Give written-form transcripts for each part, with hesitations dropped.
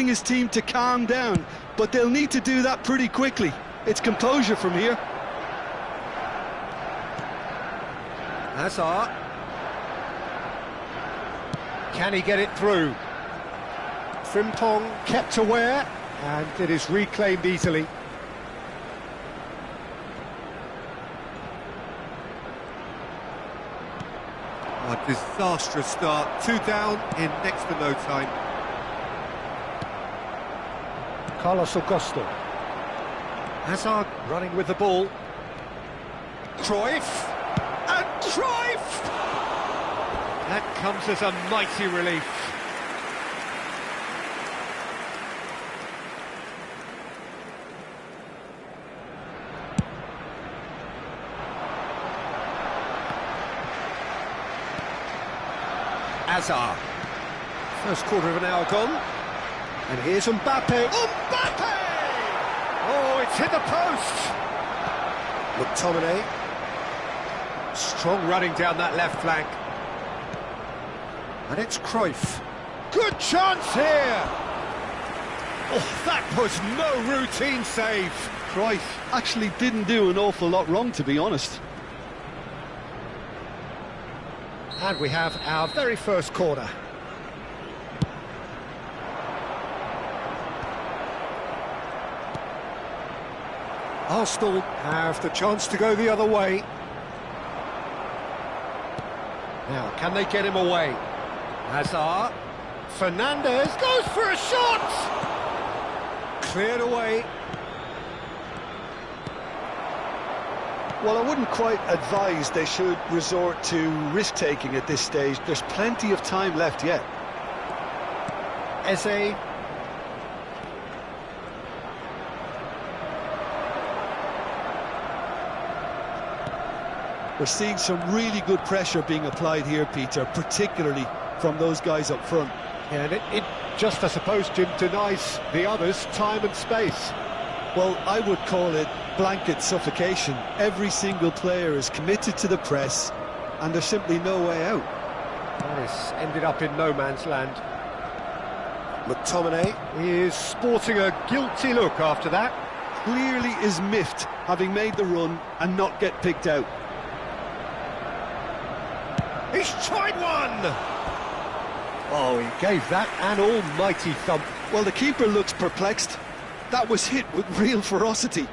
telling his team to calm down, but they'll need to do that pretty quickly. It's composure from here. Hazard. Can he get it through? Frimpong kept aware, and it is reclaimed easily. A disastrous start, 2 down in next to no time. Carlos Augusto. Hazard running with the ball. Cruyff. And Cruyff! That comes as a mighty relief. Hazard. First quarter of an hour gone. And here's Mbappe. Mbappe! Oh, it's hit the post! McTominay. Strong running down that left flank. And it's Cruyff. Good chance here! Oh, that was no routine save. Cruyff actually didn't do an awful lot wrong, to be honest. And we have our very first corner. Arsenal have the chance to go the other way. Now, can they get him away? Hazard. Fernandez goes for a shot! Cleared away. Well, I wouldn't quite advise they should resort to risk-taking at this stage. There's plenty of time left yet. Eze. We're seeing some really good pressure being applied here, Peter, particularly from those guys up front. And it just, I suppose, Jim, denies the others time and space. Well, I would call it blanket suffocation. Every single player is committed to the press, and there's simply no way out. This ended up in no man's land. McTominay is sporting a guilty look after that. Clearly is miffed, having made the run and not get picked out. He's tried one! Oh, he gave that an almighty thump. Well, the keeper looks perplexed. That was hit with real ferocity.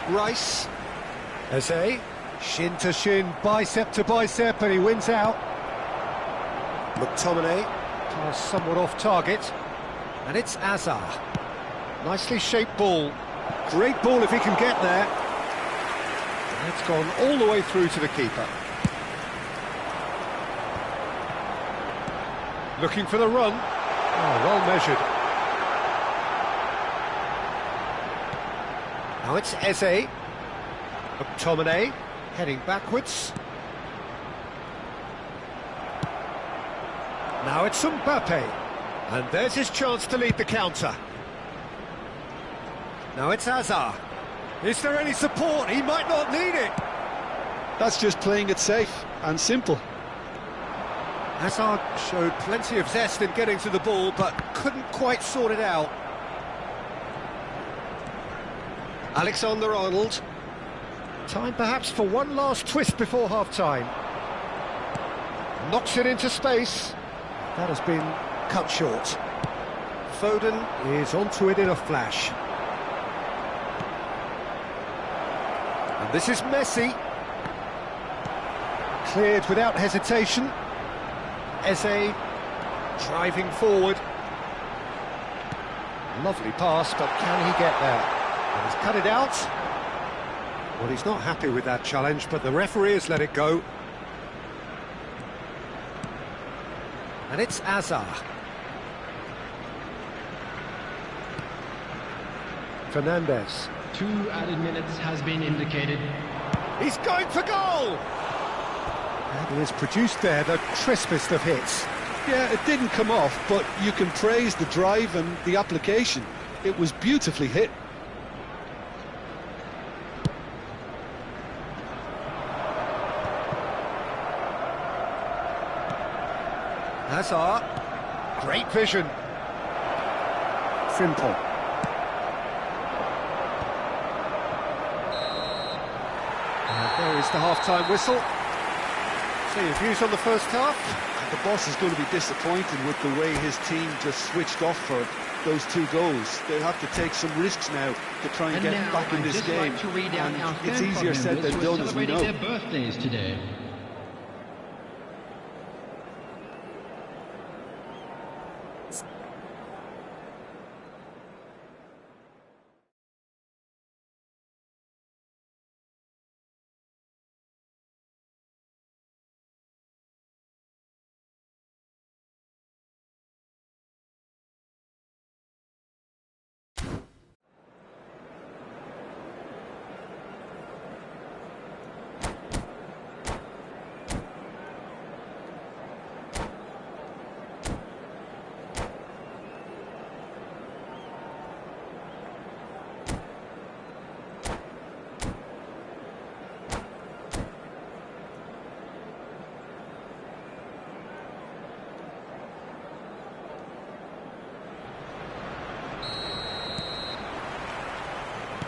Rice. Eze. Shin to shin, bicep to bicep, and he wins out. McTominay. Pass somewhat off target. And it's Hazard. Nicely shaped ball. Great ball if he can get there. And it's gone all the way through to the keeper. Looking for the run. Oh, well measured. Now it's Eze. McTominay heading backwards. Now it's Mbappe. And there's his chance to lead the counter. Now it's Hazard. Is there any support? He might not need it. That's just playing it safe and simple. Hazard showed plenty of zest in getting to the ball, but couldn't quite sort it out. Alexander-Arnold. Time perhaps for one last twist before half-time. Knocks it into space. That has been cut short. Foden is onto it in a flash. And this is Messi. Cleared without hesitation. Eze driving forward. Lovely pass, but can he get there? And he's cut it out. Well, he's not happy with that challenge, but the referee has let it go. And it's Hazard. Fernandez. 2 added minutes has been indicated. He's going for goal! And he has produced there the crispest of hits. Yeah, it didn't come off, but you can praise the drive and the application. It was beautifully hit. Hazard, great vision. Simple. And there is the half-time whistle. So your views on the first half? The boss is going to be disappointed with the way his team just switched off for those 2 goals. They'll have to take some risks now to try and get back in this game. And it's easier said than done, as we know. Their birthdays today.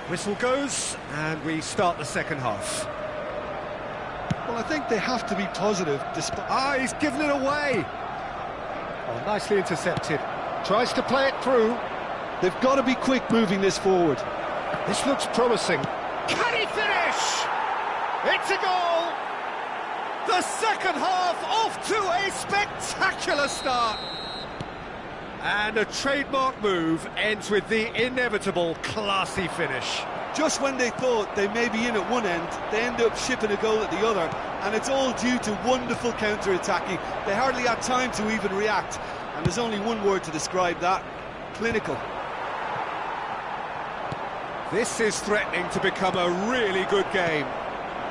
Whistle goes, and we start the second half. Well, I think they have to be positive despite... He's given it away! Oh, nicely intercepted. Tries to play it through. They've got to be quick moving this forward. This looks promising. Can he finish? It's a goal! The second half off to a spectacular start. And a trademark move ends with the inevitable classy finish. Just when they thought they may be in at one end, they end up shipping a goal at the other, and it's all due to wonderful counter-attacking. They hardly had time to even react, and there's only one word to describe that: clinical. This is threatening to become a really good game.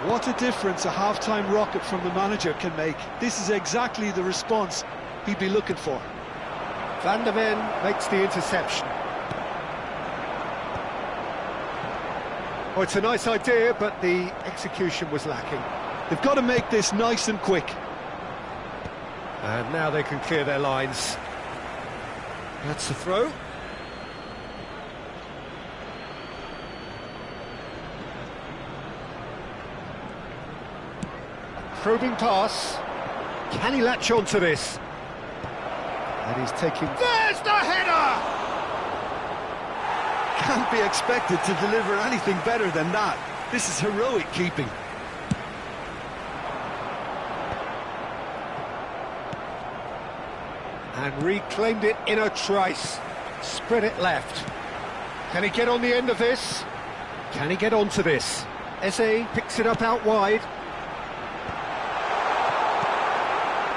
What a difference a half-time rocket from the manager can make. This is exactly the response he'd be looking for. Van der Ven makes the interception. Oh, it's a nice idea, but the execution was lacking. They've got to make this nice and quick. And now they can clear their lines. That's a throw. Probing pass. Can he latch on to this? And he's taking... There's the header! Can't be expected to deliver anything better than that. This is heroic keeping. And reclaimed it in a trice. Spread it left. Can he get on the end of this? Can he get onto this? Eze picks it up out wide.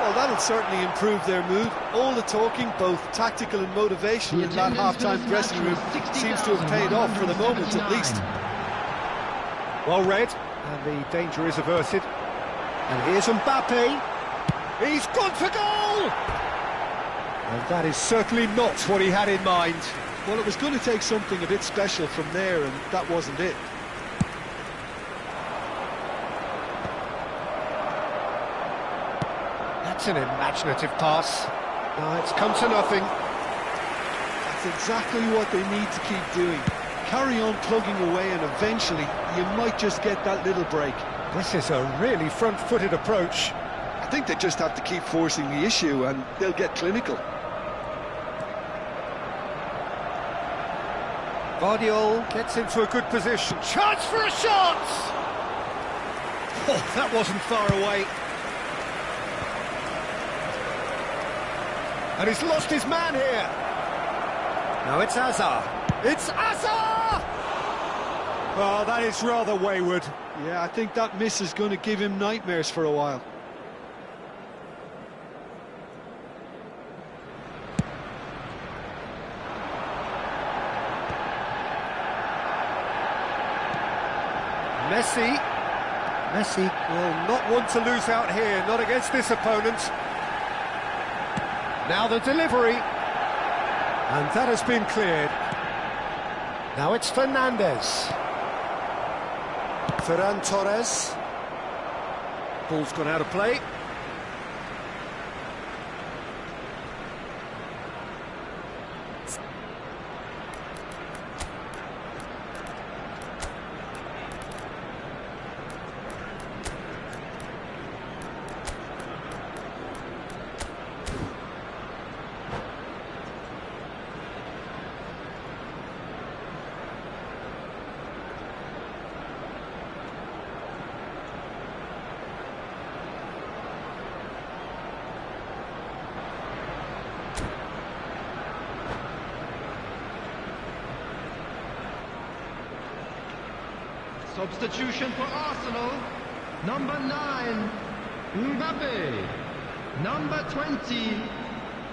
Well, that'll certainly improve their mood. All the talking, both tactical and motivational, in that half-time dressing room seems to have paid off for the moment at least. Well read, and the danger is averted. And here's Mbappe. He's gone for goal! And that is certainly not what he had in mind. Well, it was going to take something a bit special from there, and that wasn't it. That's an imaginative pass. No, it's come to nothing. That's exactly what they need to keep doing. Carry on plugging away, and eventually you might just get that little break. This is a really front-footed approach. I think they just have to keep forcing the issue, and they'll get clinical. Guardiola gets into a good position. Chance for a shot! Oh, that wasn't far away. And he's lost his man here. Now it's Hazard. It's Hazard! Oh, that is rather wayward. Yeah, I think that miss is going to give him nightmares for a while. Messi will not want to lose out here, not against this opponent. Now the delivery. And that has been cleared. Now it's Fernandez. Ferran Torres. Ball's gone out of play. Substitution for Arsenal. Number 9, Mbappe. Number 20,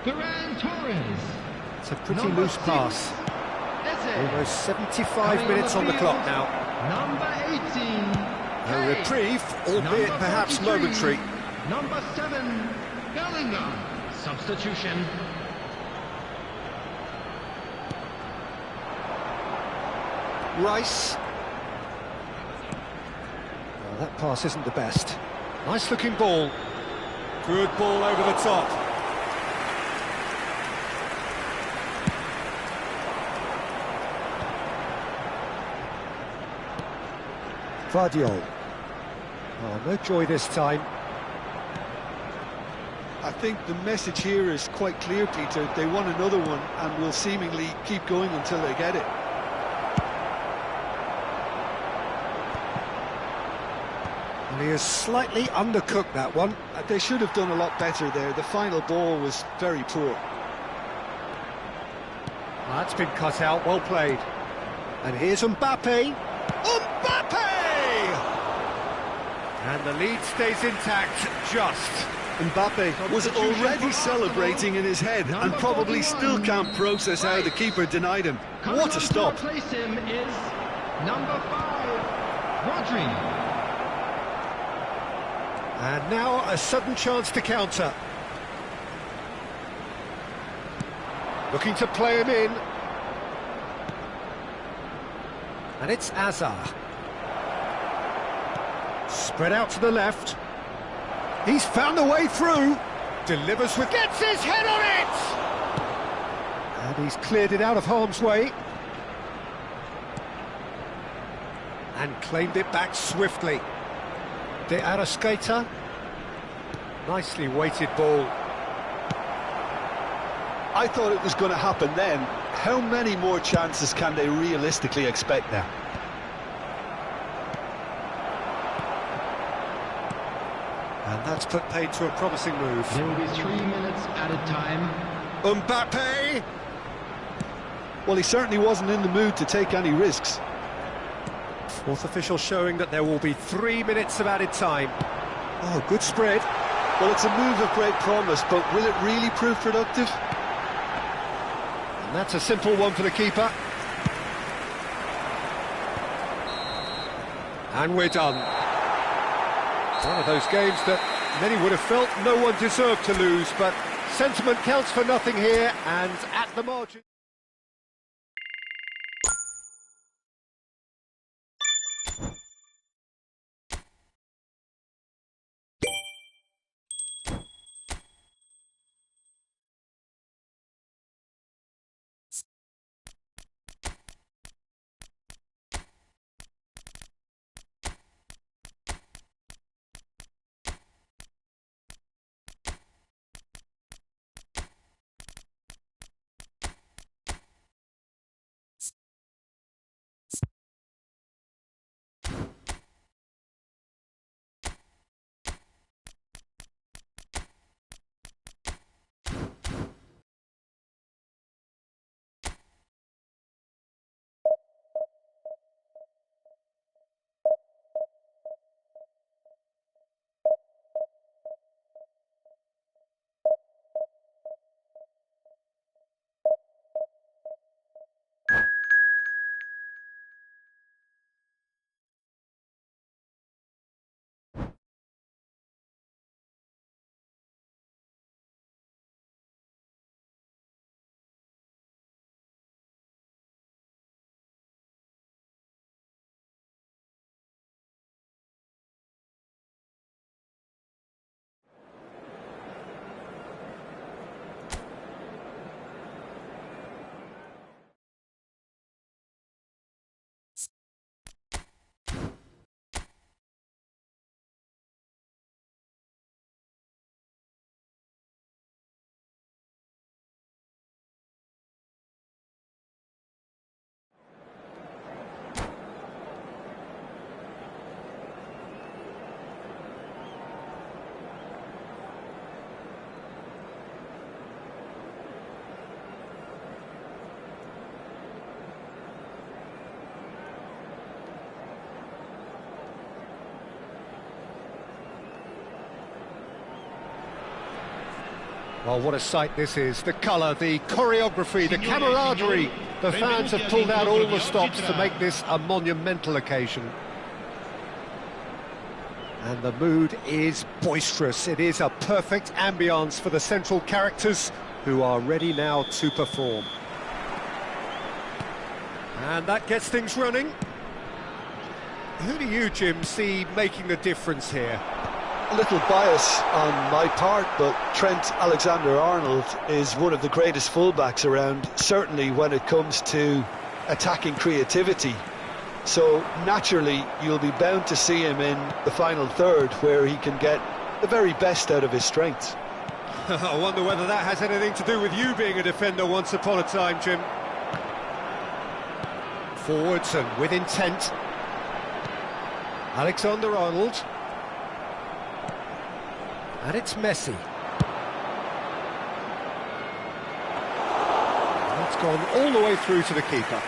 Ferran Torres. It's a pretty Number loose 6, pass. Eze. Almost 75 Coming minutes on the field, clock now. Number 18, A Kane. reprieve, albeit Number perhaps 43, momentary. Number 7, Bellingham. Substitution. Rice. Well, that pass isn't the best. Nice looking ball. Good ball over the top. Vardiol. Oh, no joy this time. I think the message here is quite clear, Peter. They want another one and will seemingly keep going until they get it. And he has slightly undercooked that one. They should have done a lot better there. The final ball was very poor. That's been cut out, well played. And here's Mbappe. Mbappe! And the lead stays intact, just. Mbappe was already celebrating in his head and probably still can't process how the keeper denied him. What a stop. To replace him is number 5, Rodri. And now a sudden chance to counter. Looking to play him in. And it's Azar. Spread out to the left. He's found a way through. Delivers with... Gets his head on it! And he's cleared it out of harm's way. And claimed it back swiftly. De Arrascaeta. Nicely weighted ball. I thought it was going to happen then. How many more chances can they realistically expect now? And that's put paid to a promising move. There will be 3 minutes added time. Mbappe! Well, he certainly wasn't in the mood to take any risks. Fourth official showing that there will be 3 minutes of added time. Oh, good spread. Well, it's a move of great promise, but will it really prove productive? And that's a simple one for the keeper. And we're done. One of those games that many would have felt no one deserved to lose, but sentiment counts for nothing here, and at the margin... Well, what a sight this is. The colour, the choreography, the camaraderie. The fans have pulled out all the stops to make this a monumental occasion. And the mood is boisterous. It is a perfect ambience for the central characters who are ready now to perform. And that gets things running. Who do you, Jim, see making the difference here? A little bias on my part, but Trent Alexander-Arnold is one of the greatest fullbacks around, certainly when it comes to attacking creativity. So naturally you'll be bound to see him in the final third, where he can get the very best out of his strengths. I wonder whether that has anything to do with you being a defender once upon a time, Jim. Forwards and with intent. Alexander-Arnold. And it's Messi. That's gone all the way through to the keeper.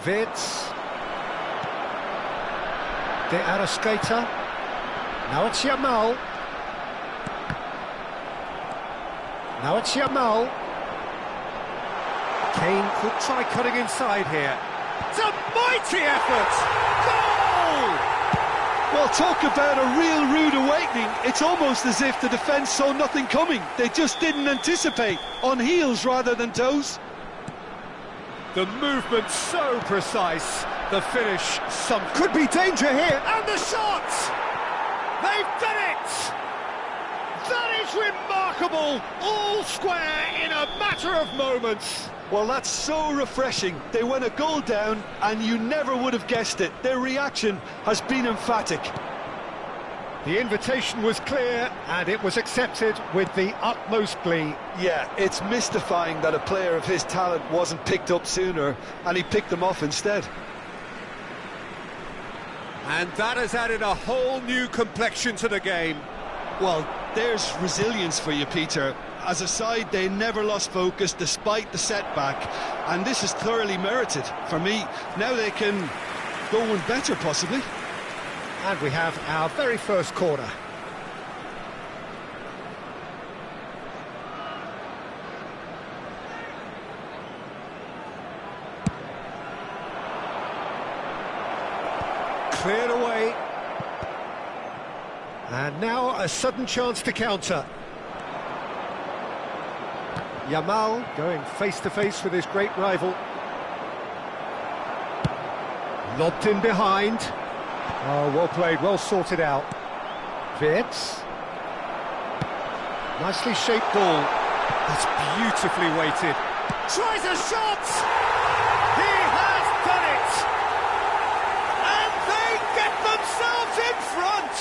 Wirtz. De Arrascaeta. Now it's Yamal. Now it's Yamal. Kane could try cutting inside here. It's a mighty effort! Goal! Well, talk about a real rude awakening. It's almost as if the defence saw nothing coming. They just didn't anticipate, on heels rather than toes. The movement so precise, the finish some could be danger here, and the shot! They've done it! That is remarkable, all square in a matter of moments. Well, that's so refreshing. They went a goal down and you never would have guessed it. Their reaction has been emphatic. The invitation was clear and it was accepted with the utmost glee. Yeah, it's mystifying that a player of his talent wasn't picked up sooner, and he picked them off instead. And that has added a whole new complexion to the game. Well, there's resilience for you, Peter. As a side, they never lost focus despite the setback, and this is thoroughly merited for me. Now they can go one better, possibly. And we have our very first corner. Cleared away. And now a sudden chance to counter. Yamal going face-to-face with his great rival. Lobbed in behind. Oh, well played, well sorted out. Wirtz. Nicely shaped ball. That's beautifully weighted. Tries a shot! He has done it! And they get themselves in front!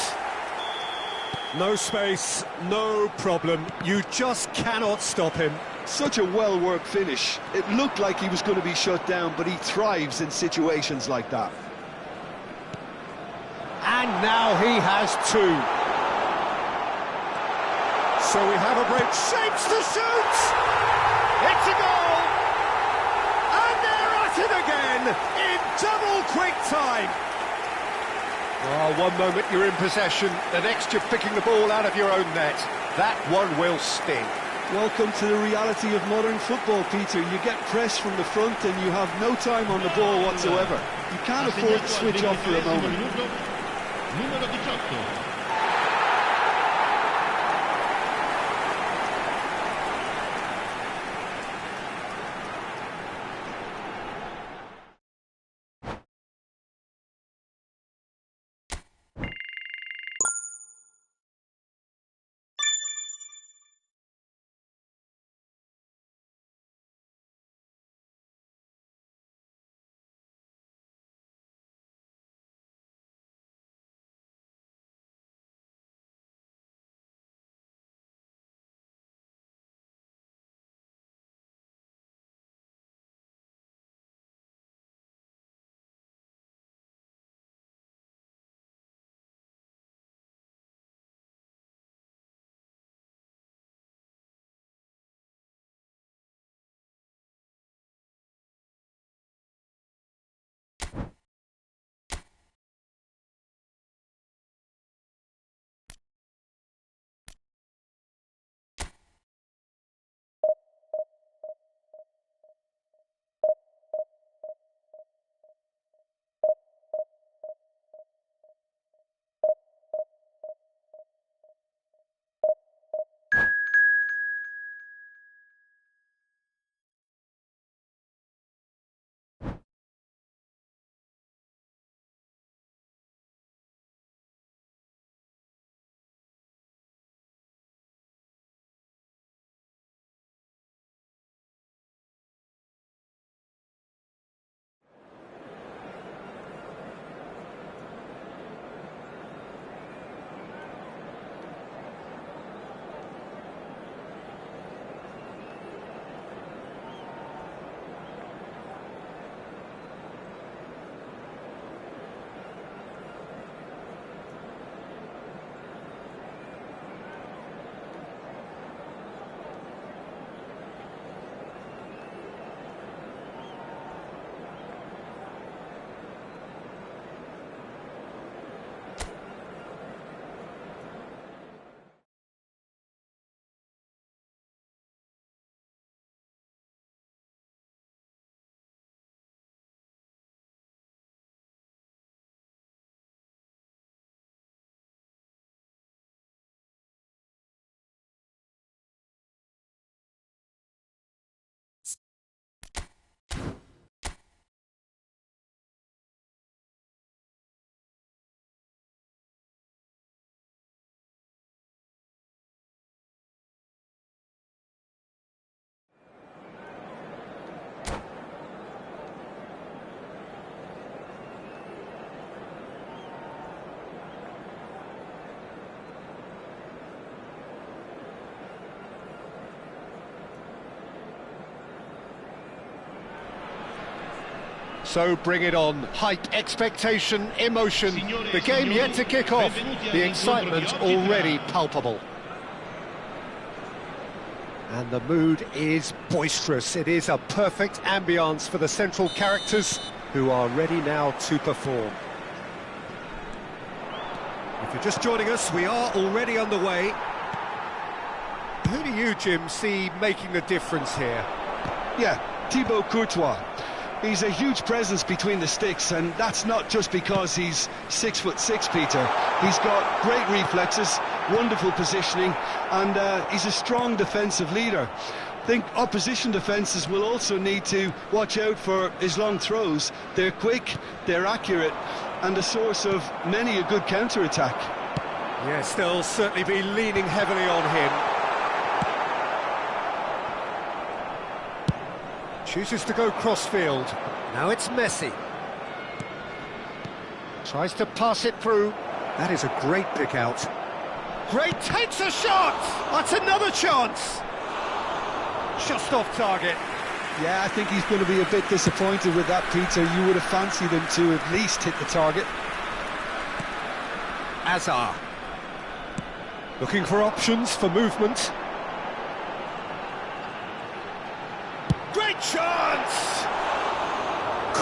No space, no problem. You just cannot stop him. Such a well-worked finish. It looked like he was going to be shut down, but he thrives in situations like that. And now he has two. So we have a break. Shapes to shoot! It's a goal! And they're at it again in double quick time. Oh, one moment you're in possession, the next you're picking the ball out of your own net. That one will sting. Welcome to the reality of modern football, Peter. You get pressed from the front and you have no time on the ball whatsoever. You can't afford to switch off for a moment. Numero 18. So bring it on. Hype, expectation, emotion. The game yet to kick off. The excitement already palpable. And the mood is boisterous. It is a perfect ambience for the central characters who are ready now to perform. If you're just joining us, we are already underway. Who do you, Jim, see making the difference here? Yeah, Thibaut Courtois. He's a huge presence between the sticks, and that's not just because he's 6'6", Peter. He's got great reflexes, wonderful positioning, and he's a strong defensive leader. I think opposition defences will also need to watch out for his long throws. They're quick, they're accurate, and a source of many a good counter-attack. Yes, they'll certainly be leaning heavily on him. Chooses to go cross-field. Now it's Messi. Tries to pass it through. That is a great pick out. Great, takes a shot! That's another chance! Just off target. Yeah, I think he's going to be a bit disappointed with that, Peter. You would have fancied him to at least hit the target. Azar. Looking for options for movement. Great chance!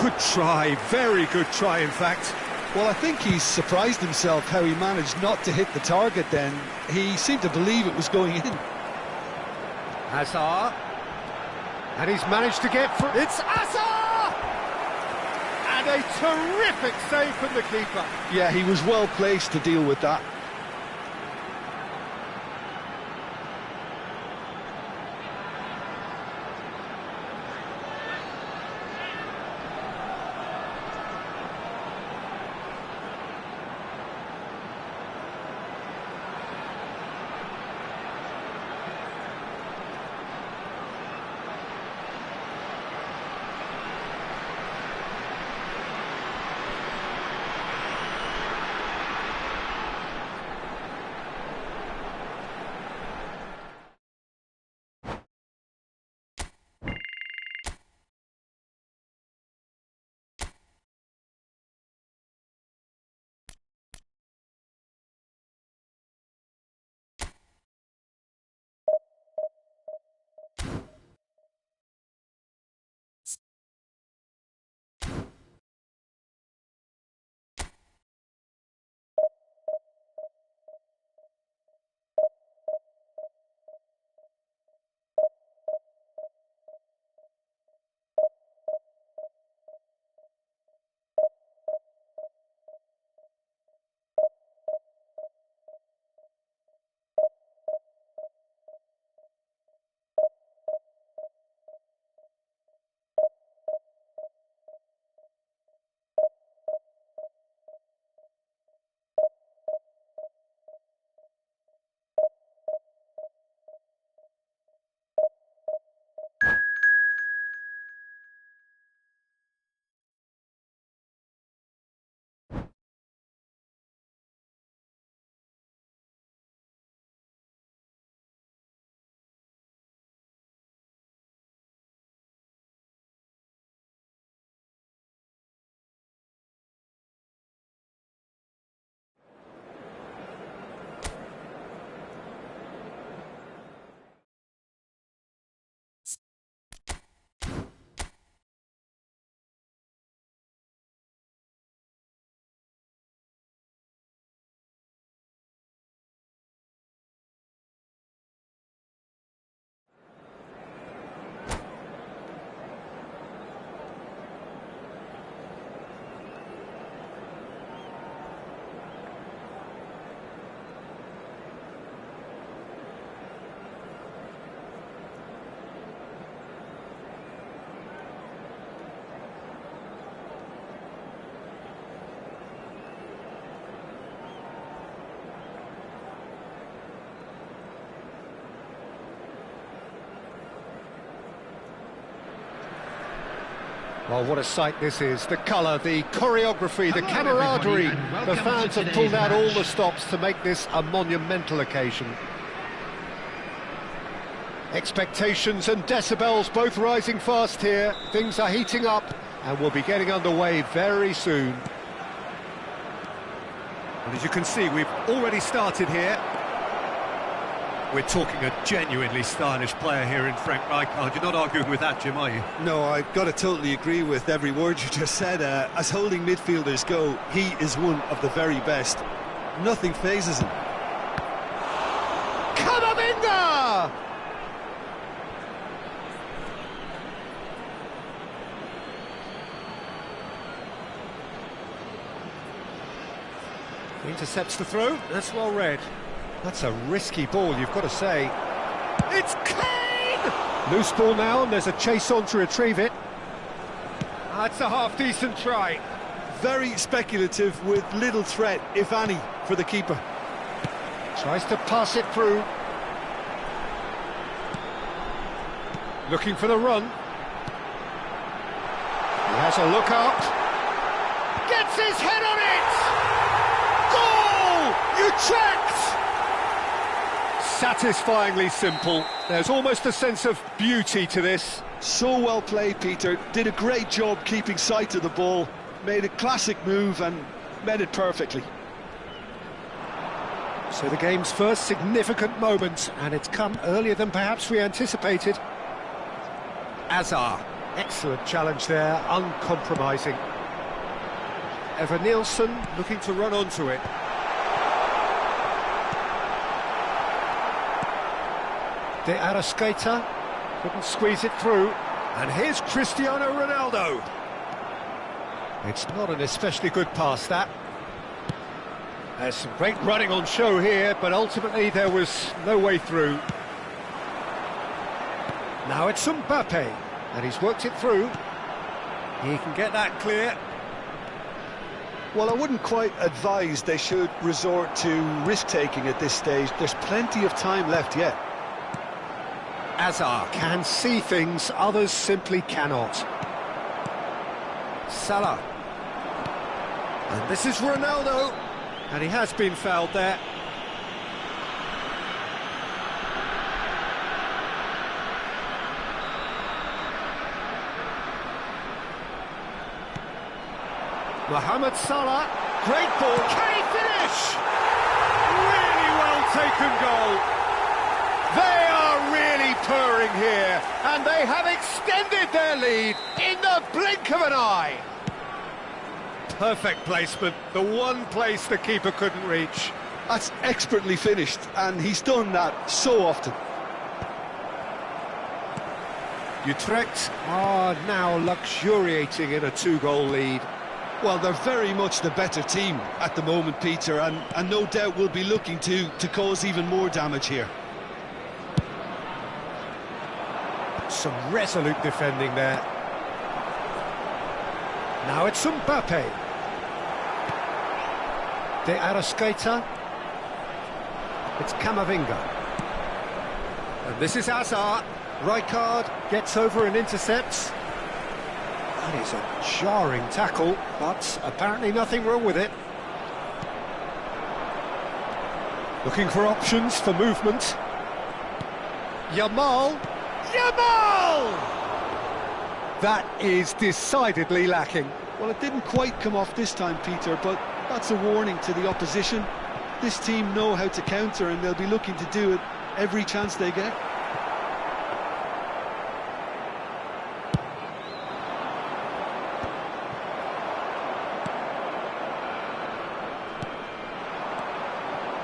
Good try, very good try in fact. Well, I think he's surprised himself how he managed not to hit the target then. He seemed to believe it was going in. Hazard. And he's managed to get through. It's Hazard! And a terrific save from the keeper. Yeah, he was well placed to deal with that. Well, what a sight this is. The colour, the choreography, the camaraderie. The fans have pulled out all the stops to make this a monumental occasion. Expectations and decibels both rising fast here. Things are heating up, and we'll be getting underway very soon. And as you can see, we've already started here. We're talking a genuinely stylish player here in Frank Rijkaard. You're not arguing with that, Jim, are you? No, I've got to totally agree with every word you just said. As holding midfielders go, he is one of the very best. Nothing phases him. Camavinga! Intercepts the throw. That's well read. That's a risky ball, you've got to say. It's Kane! Loose ball now, and there's a chase on to retrieve it. That's a half-decent try. Very speculative with little threat, if any, for the keeper. Tries to pass it through. Looking for the run. He has a look up. Gets his head on it! Goal! You checked! Satisfyingly simple. There's almost a sense of beauty to this. So well played, Peter. Did a great job keeping sight of the ball. Made a classic move and met it perfectly. So the game's first significant moment, and it's come earlier than perhaps we anticipated. Azar, excellent challenge there, uncompromising. Evan-Nielsen looking to run onto it. De Arrascaeta couldn't squeeze it through, and here's Cristiano Ronaldo. It's not an especially good pass, that. There's some great running on show here, but ultimately there was no way through. Now it's Mbappe, and he's worked it through. He can get that clear. Well, I wouldn't quite advise they should resort to risk-taking at this stage. There's plenty of time left yet. Azar can see things others simply cannot. Salah. And this is Ronaldo. And he has been fouled there. Mohamed Salah. Great ball. Can he finish? Really well taken goal. They are really purring here, and they have extended their lead in the blink of an eye. Perfect placement, the one place the keeper couldn't reach. That's expertly finished, and he's done that so often. Utrecht are now luxuriating in a two-goal lead. Well, they're very much the better team at the moment, Peter, and no doubt will be looking to cause even more damage here. Some resolute defending there. Now it's Mbappe. De Arrascaeta. It's Camavinga. And this is Azar. Rijkaard gets over and intercepts. That is a jarring tackle, but apparently nothing wrong with it. Looking for options for movement. Yamal. Yamal! That is decidedly lacking. Well, it didn't quite come off this time, Peter, but that's a warning to the opposition. This team know how to counter, and they'll be looking to do it every chance they get.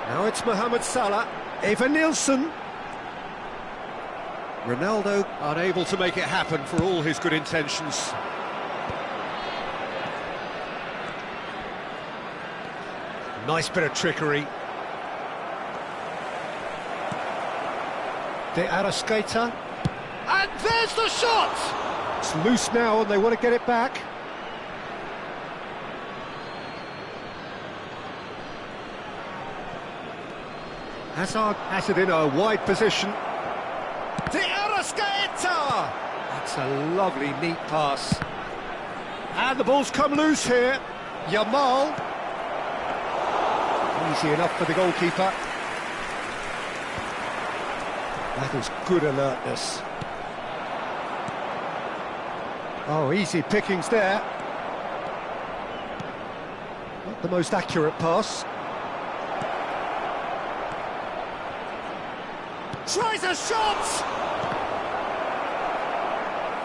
Now it's Mohamed Salah. Evan-Nielsen. Ronaldo unable to make it happen for all his good intentions. Nice bit of trickery. De Arrascaeta. And there's the shot! It's loose now and they want to get it back. Hazard has it in a wide position. De Arrascaeta! That's a lovely, neat pass. And the ball's come loose here. Yamal. Easy enough for the goalkeeper. That is good alertness. Oh, easy pickings there. Not the most accurate pass. Tries a shot!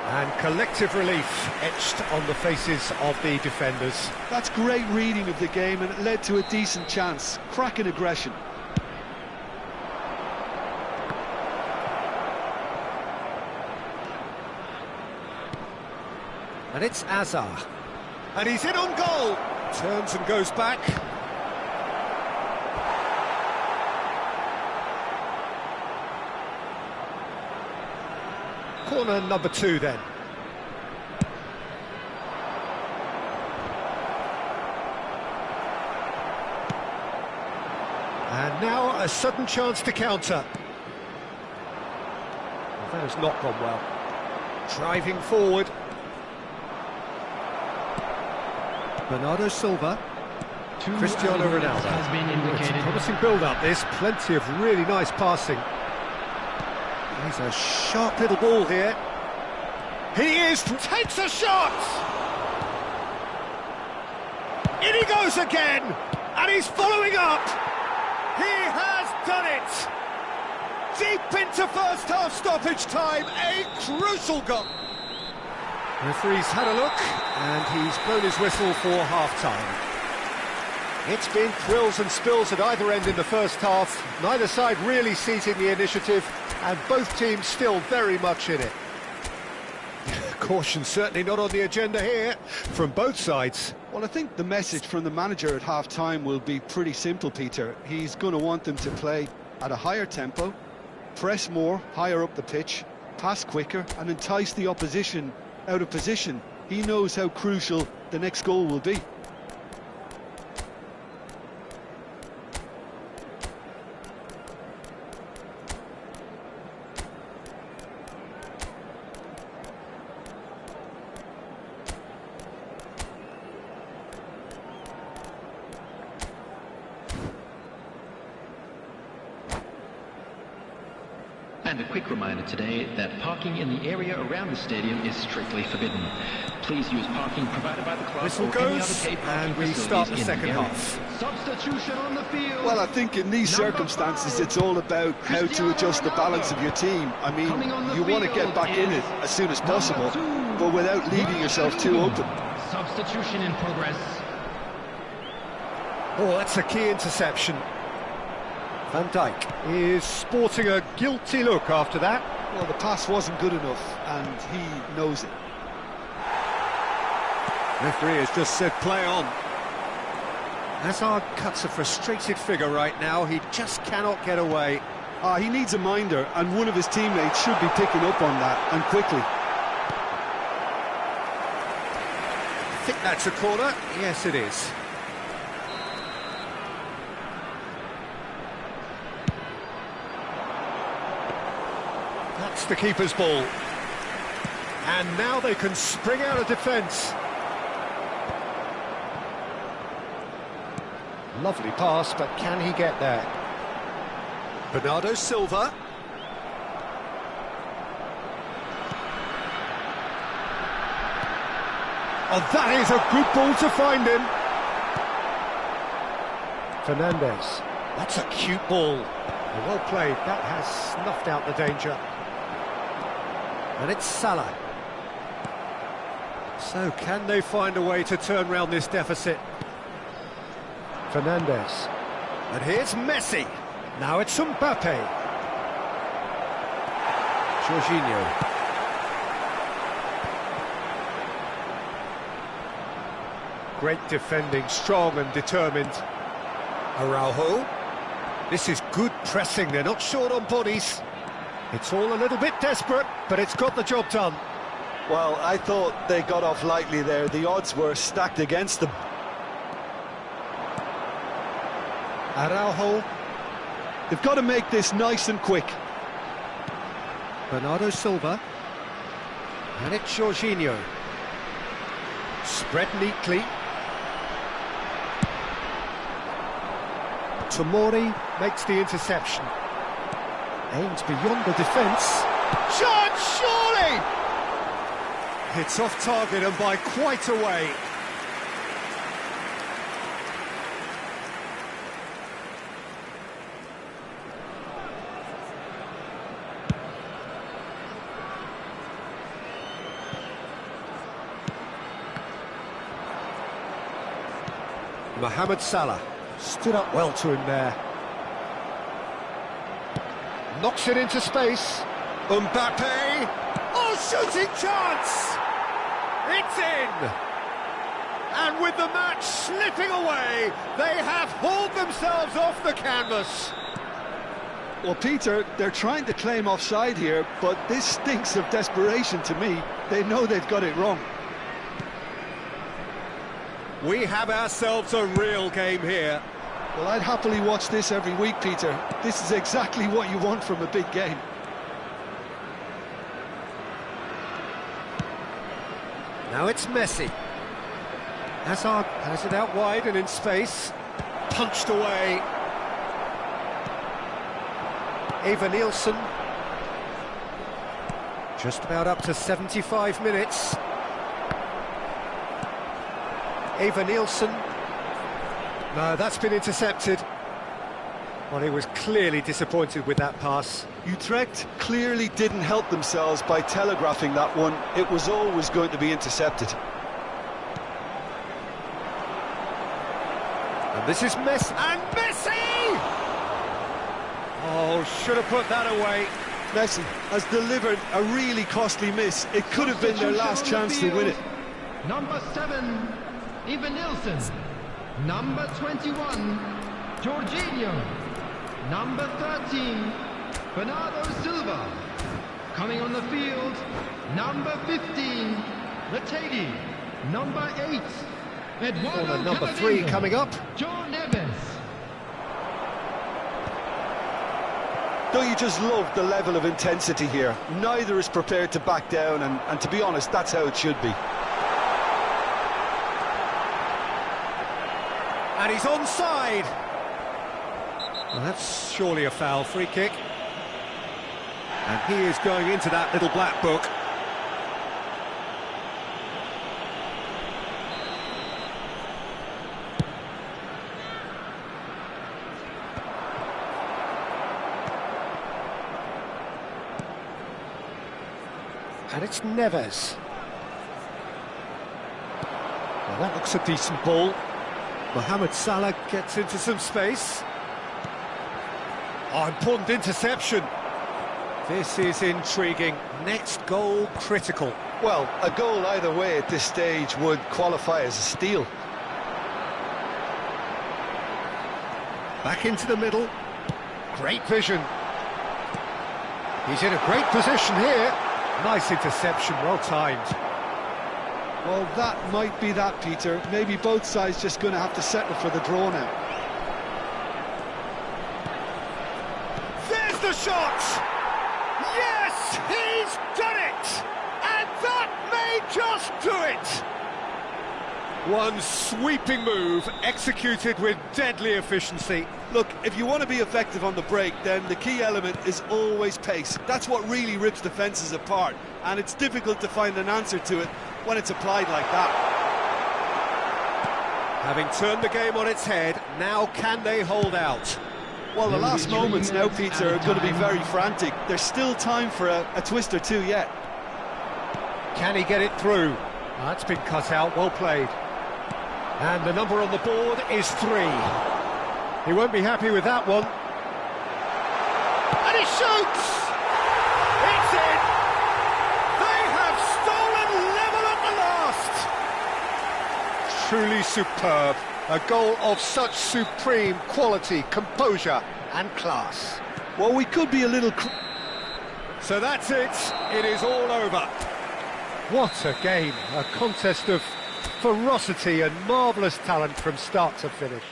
And collective relief etched on the faces of the defenders. That's great reading of the game, and it led to a decent chance. Cracking aggression. And it's Azar. And he's in on goal! Turns and goes back. Corner number 2 then. And now a sudden chance to counter. Well, that has not gone well. Driving forward. Bernardo Silva. Cristiano Ronaldo. Has been It's a indicated. promising build-up this, plenty of really nice passing. He's a sharp little ball here. He takes a shot! In he goes again! And he's following up! He has done it! Deep into first half stoppage time, a crucial goal! The referee's had a look, and he's blown his whistle for half-time. It's been thrills and spills at either end in the first half, neither side really seizing the initiative, and both teams still very much in it. Caution certainly not on the agenda here, from both sides. Well, I think the message from the manager at half-time will be pretty simple, Peter. He's going to want them to play at a higher tempo, press more, higher up the pitch, pass quicker, and entice the opposition out of position. He knows how crucial the next goal will be. And a quick reminder today that parking in the area around the stadium is strictly forbidden. Please use parking provided by the club Whistle or any other goes, paid parking and we start the facilities in second area. half. Substitution on the field. Well, I think in these circumstances it's all about how to adjust the balance of your team. I mean, you want to get back in it as soon as possible, but without leaving yourself too open. Substitution in progress. Oh, that's a key interception. Van Dijk is sporting a guilty look after that. Well, the pass wasn't good enough, and he knows it. Referee has just said play on. Hazard cuts a frustrated figure right now. He just cannot get away. He needs a minder, and one of his teammates should be picking up on that, and quickly. I think that's a corner. Yes, it is. That's the keeper's ball. And now they can spring out of defence. Lovely pass, but can he get there? Bernardo Silva. Oh, that is a good ball to find him. Fernandes. That's a cute ball. Well played. That has snuffed out the danger. And it's Salah. So can they find a way to turn around this deficit? Fernandes. And here's Messi. Now it's Mbappe. Jorginho. Great defending, strong and determined. Araujo. This is good pressing, they're not short on bodies. It's all a little bit desperate, but it's got the job done. Well, I thought they got off lightly there. The odds were stacked against them. Araujo. They've got to make this nice and quick. Bernardo Silva. And it's Jorginho. Spread neatly. Tomori makes the interception. Aims beyond the defence. Chance, surely! It's off target and by quite a way. Mohamed Salah stood up well to him there. Knocks it into space. Mbappe. Oh, shooting chance! It's in! And with the match slipping away, they have hauled themselves off the canvas. Well, Peter, they're trying to claim offside here, but this stinks of desperation to me. They know they've got it wrong. We have ourselves a real game here. Well, I'd happily watch this every week, Peter. This is exactly what you want from a big game. Now it's Messi. Hazard has it out wide and in space. Punched away. Eva Nielsen. Just about up to 75 minutes. Eva Nielsen. No, that's been intercepted. Well, he was clearly disappointed with that pass. Utrecht clearly didn't help themselves by telegraphing that one. It was always going to be intercepted. And this is Messi. And Messi! Oh, should have put that away. Messi has delivered a really costly miss. It could have been their last chance to win it. Number 7, Eva Nielsen. Number 21, Jorginho. Number 13, Bernardo Silva. Coming on the field, number 15, Letady. Number 8, Eduardo Number Camavinga. 3 coming up. Joe Neves. Don't you just love the level of intensity here? Neither is prepared to back down, and to be honest, that's how it should be. And he's onside. Well, that's surely a foul. Free kick. And he is going into that little black book. And it's Neves. Well, that looks a decent ball. Mohamed Salah gets into some space. Oh, important interception. This is intriguing. Next goal critical. Well, a goal either way at this stage would qualify as a steal. Back into the middle. Great vision. He's in a great position here. Nice interception, well timed. Well, that might be that, Peter. Maybe both sides just going to have to settle for the draw now. There's the shot! Yes, he's done it! And that may just do it! One sweeping move, executed with deadly efficiency. Look, if you want to be effective on the break, then the key element is always pace. That's what really rips defences apart, and it's difficult to find an answer to it when it's applied like that. Having turned the game on its head, now can they hold out? Well, the last moments now, Peter, are going to be very frantic. There's still time for a twist or two yet. Can he get it through? That's been cut out, well played. And the number on the board is 3. He won't be happy with that one. And he shoots! It's in! They have stolen level at the last! Truly superb. A goal of such supreme quality, composure and class. Well, we could be a little... So that's it. It is all over. What a game. A contest of ferocity and marvellous talent from start to finish.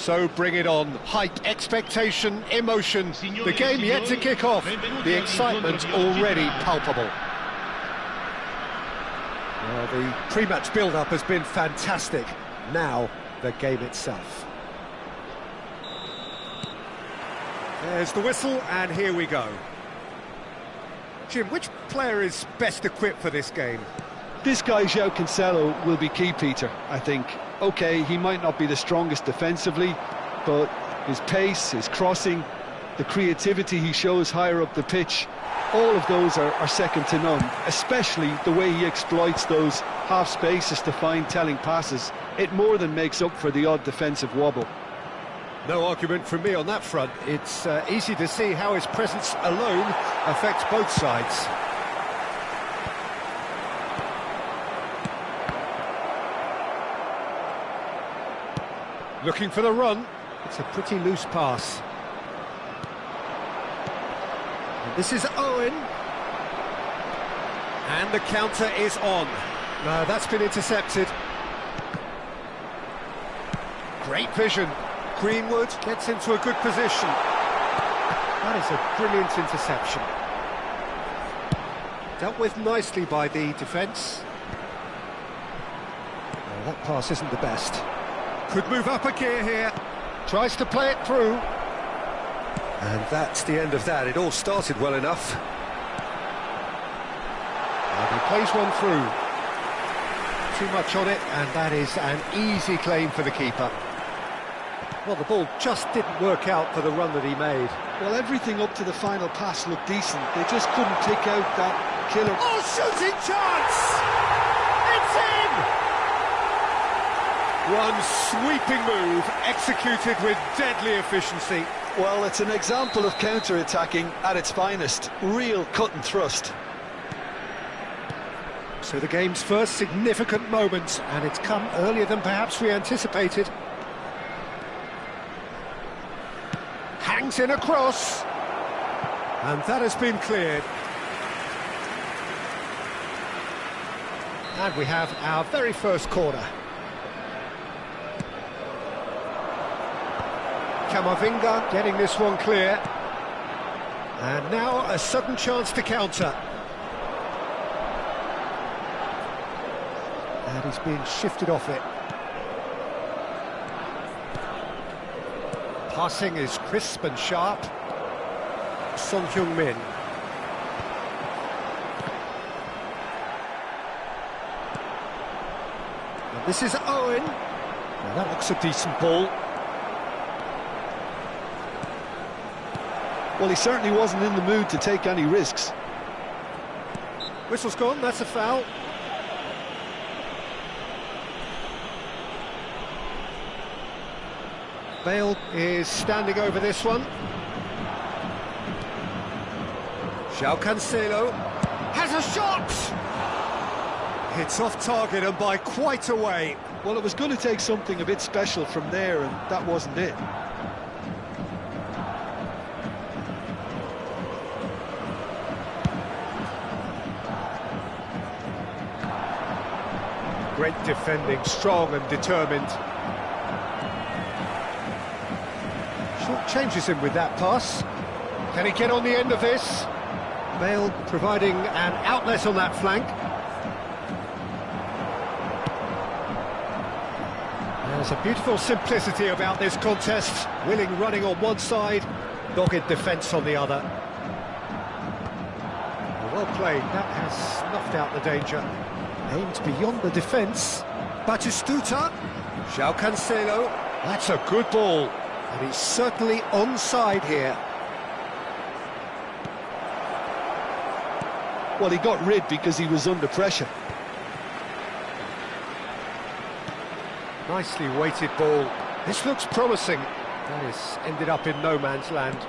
So bring it on. Hype, expectation, emotion. The game yet to kick off. The excitement already palpable. Well, the pre-match build-up has been fantastic. Now, the game itself. There's the whistle, and here we go. Jim, which player is best equipped for this game? This guy, João Cancelo, will be key, Peter, I think. OK, he might not be the strongest defensively, but his pace, his crossing, the creativity he shows higher up the pitch, all of those are second to none, especially the way he exploits those half spaces to find telling passes. It more than makes up for the odd defensive wobble. No argument from me on that front. It's easy to see how his presence alone affects both sides. Looking for the run. It's a pretty loose pass. And this is Owen. And the counter is on. No, that's been intercepted. Great vision. Greenwood gets into a good position. That is a brilliant interception. Dealt with nicely by the defence. Well, that pass isn't the best. Could move up a gear here. Tries to play it through. And that's the end of that. It all started well enough. And he plays one through. Too much on it, and that is an easy claim for the keeper. Well, the ball just didn't work out for the run that he made. Well, everything up to the final pass looked decent. They just couldn't pick out that killer. Oh, shooting chance! It's in! One sweeping move, executed with deadly efficiency. Well, it's an example of counter-attacking at its finest. Real cut and thrust. So the game's first significant moment, and it's come earlier than perhaps we anticipated. Hangs in a cross, and that has been cleared. And we have our very first corner. Camavinga getting this one clear. And now a sudden chance to counter. And he's been shifted off it. Passing is crisp and sharp. Son Heung-min. And this is Owen. Well, that looks a decent ball. Well, he certainly wasn't in the mood to take any risks. Whistle's gone, that's a foul. Bale is standing over this one. João Cancelo has a shot! It's off target and by quite a way. Well, it was going to take something a bit special from there, and that wasn't it. Great defending, strong and determined. Short changes him with that pass. Can he get on the end of this? Bale providing an outlet on that flank. There's a beautiful simplicity about this contest. Willing running on one side, dogged defence on the other. Well played, that has snuffed out the danger. Aimed beyond the defence. Batistuta. João Cancelo. That's a good ball. And he's certainly onside here. Well, he got rid because he was under pressure. Nicely weighted ball. This looks promising. That has ended up in no man's land.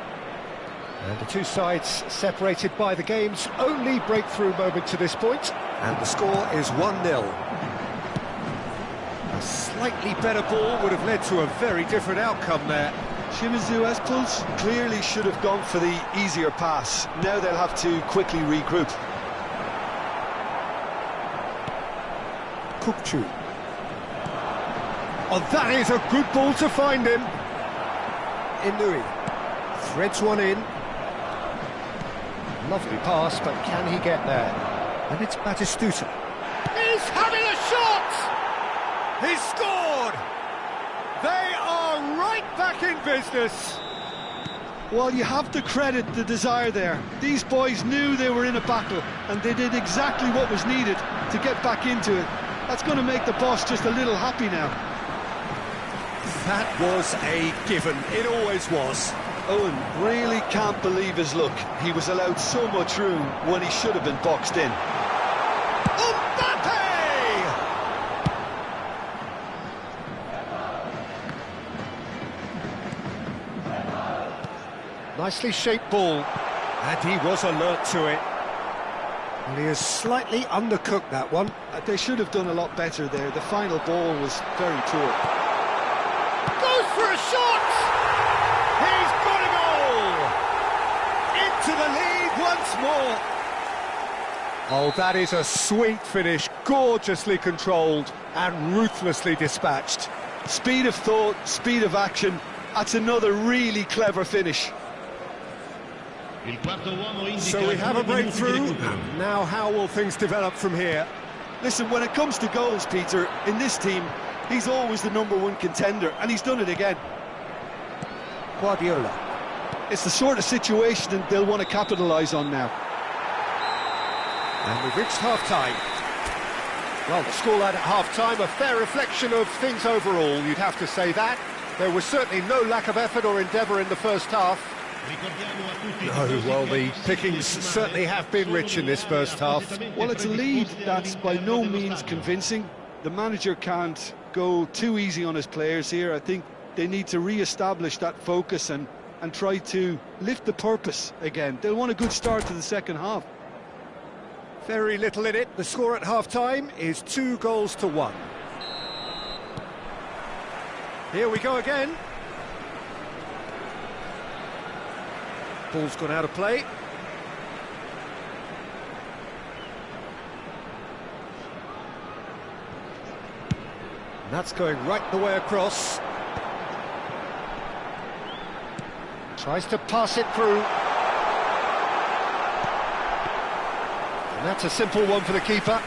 And the two sides separated by the game's only breakthrough moment to this point. And the score is 1-0. A slightly better ball would have led to a very different outcome there. Shimizu Espels clearly should have gone for the easier pass. Now they'll have to quickly regroup. Kukçu. Oh, that is a good ball to find him. Inui. Threads one in. Lovely pass, but can he get there? And it's Batistuta. He's having a shot! He's scored! They are right back in business. Well, you have to credit the desire there. These boys knew they were in a battle, and they did exactly what was needed to get back into it. That's going to make the boss just a little happy now. That was a given. It always was. Owen really can't believe his luck. He was allowed so much room when he should have been boxed in. Mbappe! Nicely shaped ball. And he was alert to it. And he has slightly undercooked that one. They should have done a lot better there. The final ball was very poor. Goes for a shot! He's got a goal! Into the lead once more. Oh, that is a sweet finish, gorgeously controlled and ruthlessly dispatched. Speed of thought, speed of action. That's another really clever finish. So we have a breakthrough. Now how will things develop from here? Listen, when it comes to goals, Peter, in this team, he's always the #1 contender, and he's done it again. Guardiola. It's the sort of situation that they'll want to capitalise on now. And we've reached half-time. Well, the scoreline at half-time, a fair reflection of things overall, you'd have to say that. There was certainly no lack of effort or endeavour in the first half. No, well, the pickings certainly have been rich in this first half. Well, it's a lead that's by no means convincing. The manager can't go too easy on his players here. I think they need to re-establish that focus and try to lift the purpose again. They'll want a good start to the second half. Very little in it. The score at half-time is 2-1. Here we go again. Ball's gone out of play. And that's going right the way across. Tries to pass it through. And that's a simple one for the keeper.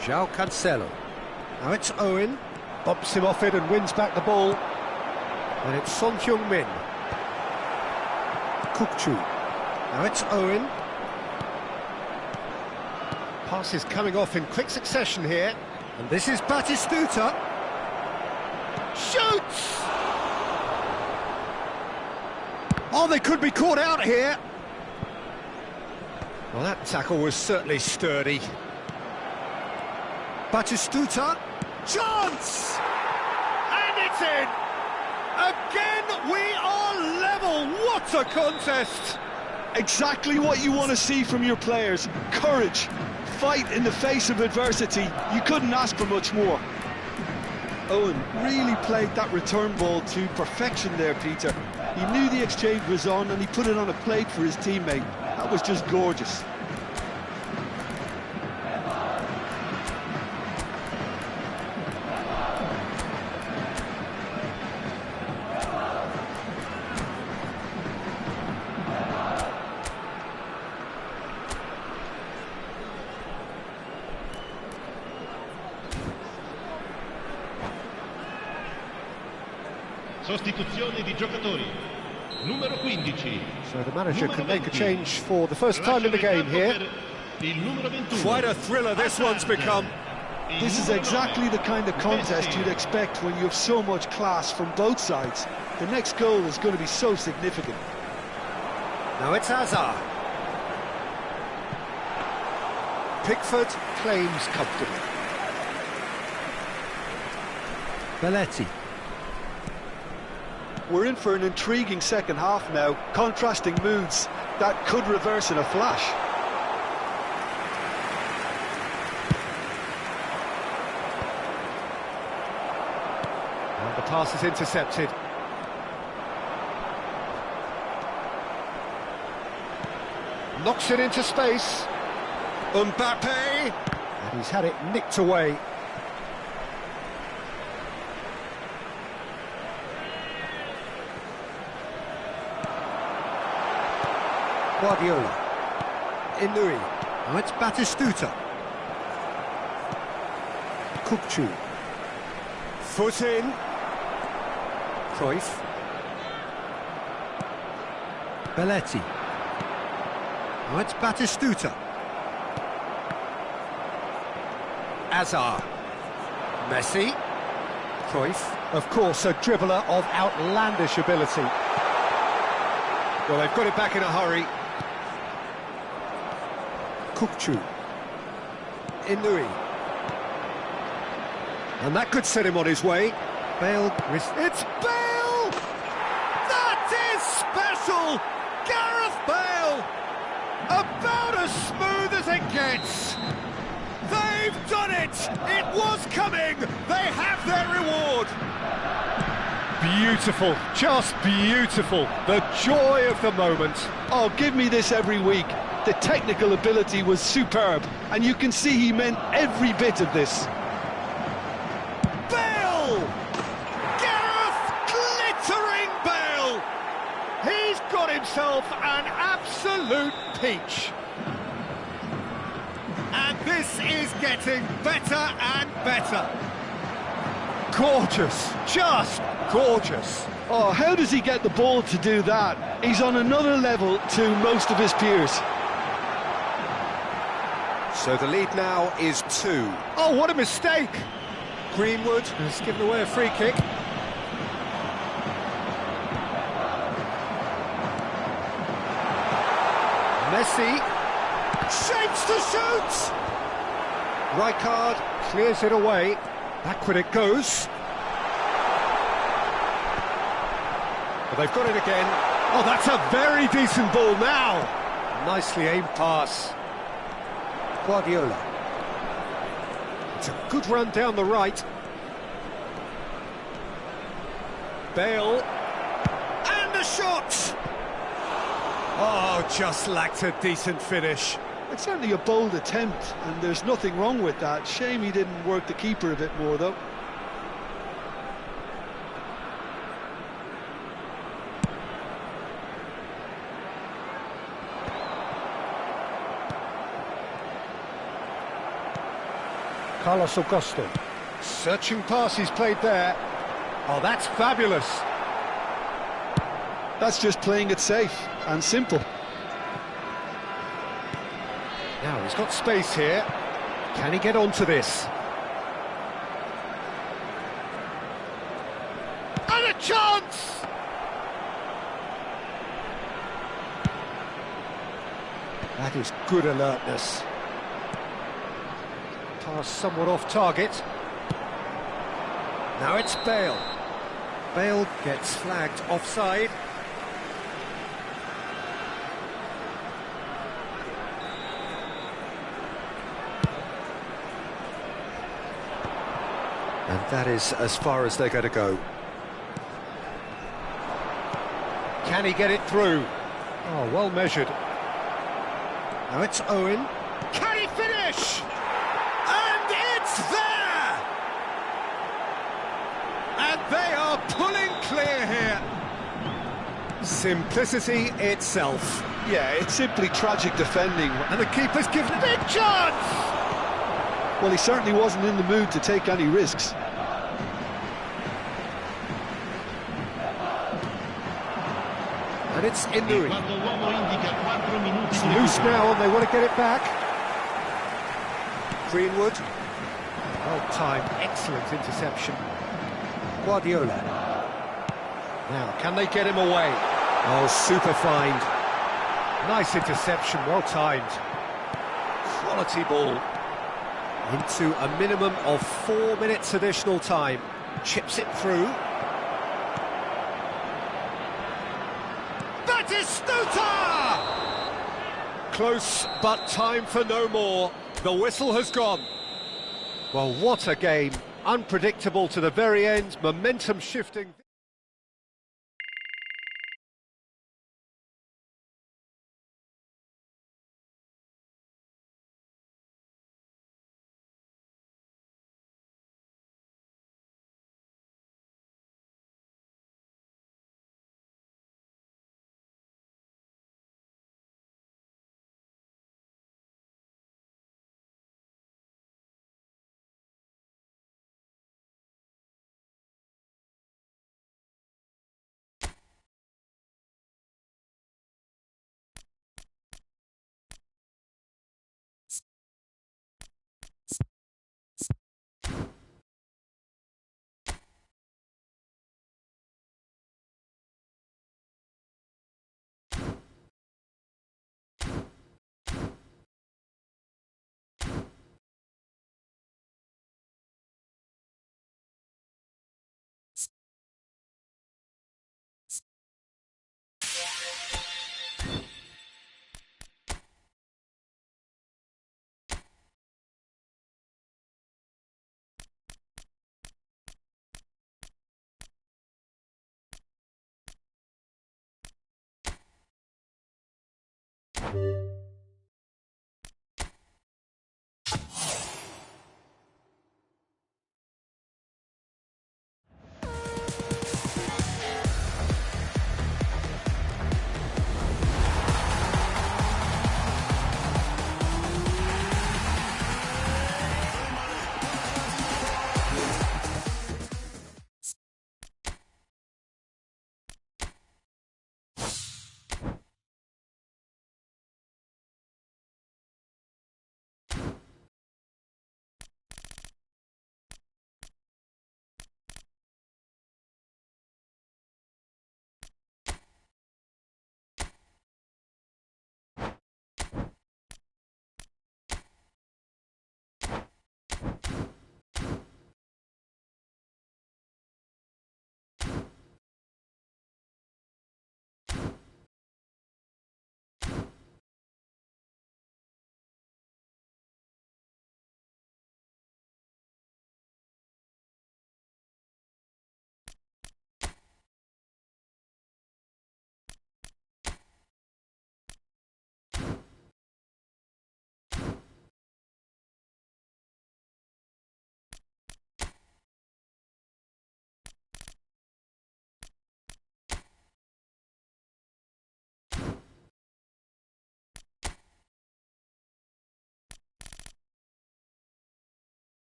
João Cancelo. Now it's Owen. Bumps him off it and wins back the ball. And it's Son Heung-min. Kukçu. Now it's Owen. Pass is coming off in quick succession here. And this is Batistuta. Shoots! Oh, they could be caught out here. Well, that tackle was certainly sturdy. Batistuta. Chance! And it's in! Again, we are level. What a contest! Exactly what you want to see from your players. Courage, fight in the face of adversity. You couldn't ask for much more. Owen really played that return ball to perfection there, Peter. He knew the exchange was on and he put it on a plate for his teammate. That was just gorgeous. Sostituzione di giocatori. Numero 15. So the manager can make a change for the first time in the game here. Quite a thriller this one's become. This is exactly the kind of contest you'd expect when you have so much class from both sides. The next goal is going to be so significant. Now it's Hazard. Pickford claims comfortably. Belletti. We're in for an intriguing second half now, contrasting moods that could reverse in a flash. And the pass is intercepted. Knocks it into space. Mbappe! And he's had it nicked away. Guardiola. Inui. Now it's Batistuta. Kukcu. Foot in. Cruyff. Belletti. Now it's Batistuta. Azar. Messi. Cruyff. Of course, a dribbler of outlandish ability. Well, they've got it back in a hurry. Kukcu. Inui. And that could set him on his way. Bale. It's Bale! That is special! Gareth Bale! About as smooth as it gets. They've done it! It was coming! They have their reward! Beautiful, just beautiful. The joy of the moment. Oh, give me this every week. The technical ability was superb, and you can see he meant every bit of this. Bale! Gareth glittering Bale! He's got himself an absolute peach. And this is getting better and better. Gorgeous, just gorgeous. Oh, how does he get the ball to do that? He's on another level to most of his peers. So the lead now is 2. Oh, what a mistake! Greenwood has given away a free kick. Messi shapes to shoot! Rijkaard clears it away. Backward it goes. But they've got it again. Oh, that's a very decent ball now. Nicely aimed pass. Guardiola. It's a good run down the right. Bale. And a shot! Oh, just lacked a decent finish. It's certainly a bold attempt, and there's nothing wrong with that. Shame he didn't work the keeper a bit more, though. Carlos Augusto. Searching pass he's played there. Oh, that's fabulous. That's just playing it safe and simple. Now he's got space here. Can he get onto this? And a chance! That is good alertness. Pass somewhat off target. Now it's Bale. Bale gets flagged offside. And that is as far as they're going to go. Can he get it through? Oh, well measured. Now it's Owen. Can he finish? And it's there! And they are pulling clear here. Simplicity itself. Yeah, it's simply tragic defending. And the keeper's given a big chance! Well, he certainly wasn't in the mood to take any risks. And it's Inui. Quando l'uomo indica 4 minuti It's di loose recupero. now and they want to get it back. Greenwood. Well-timed, excellent interception. Guardiola. Now, can they get him away? Oh, super find. Nice interception, well-timed. Quality ball. Into a minimum of 4 minutes additional time. Chips it through. Batistuta! Close, but time for no more. The whistle has gone. Well, what a game. Unpredictable to the very end, momentum shifting.